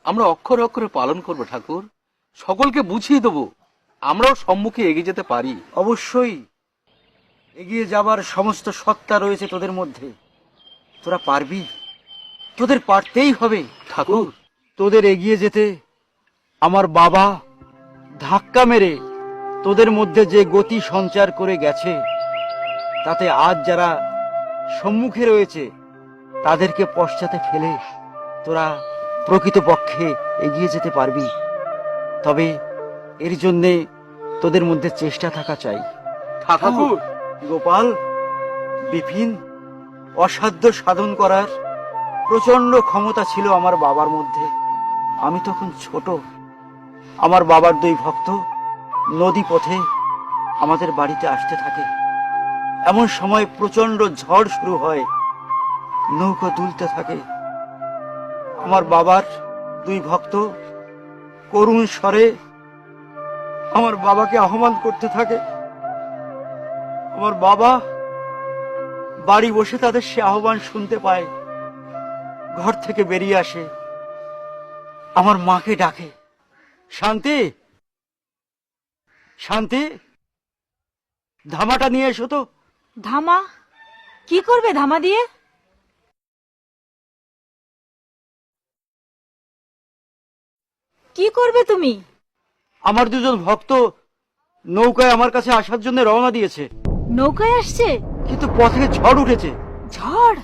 আমরা অক্ষরে অক্ষরে পালন করব ঠাকুর, সকলকে বুঝিয়ে দেবো আমরাও সম্মুখে এগিয়ে যেতে পারি। অবশ্যই এগিয়ে যাবার সমস্ত সত্তা রয়েছে তোদের মধ্যে, তোরা পারবি, তোদের পারতেই হবে। ঠাকুর, তোদের এগিয়ে যেতে আমার বাবা ধাক্কা মেরে তোদের মধ্যে যে গতি সঞ্চার করে গেছে, তাতে আজ যারা সম্মুখে রয়েছে তাদেরকে পশ্চাতে ফেলে তোরা প্রকৃতপক্ষে এগিয়ে যেতে পারবি। তবে এর জন্যে তোদের মধ্যে চেষ্টা থাকা চাই। ঠাকুর, গোপাল, বিপিন, অসাধ্য সাধন করার প্রচন্ড ক্ষমতা ছিল আমার বাবার মধ্যে। আমি তখন ছোট। আমার বাবার দুই ভক্ত নদী পথে আমাদের বাড়িতে আসতে থাকে। এমন সময় প্রচন্ড ঝড় শুরু হয়, নৌকা দুলতে থাকে। আমার বাবার দুই ভক্ত করুণ স্বরে আমার বাবাকে আহ্বান করতে থাকে। আমার বাবা বাড়ি বসে তাদের সে আহ্বান শুনতে পায়, ঘর থেকে বেরিয়ে আসে, আমার মাকে ডাকে, শান্তি, শান্তি, ধামাটা নিয়ে এসো তো। ধামা? কি করবে ধামা দিয়ে? কি করবে তুমি? আমার দুজন ভক্ত নৌকায় আমার কাছে আসার জন্য রওনা দিয়েছে, নৌকায় আসছে? কিন্তু পথে ঝড় উঠেছে। ঝড়?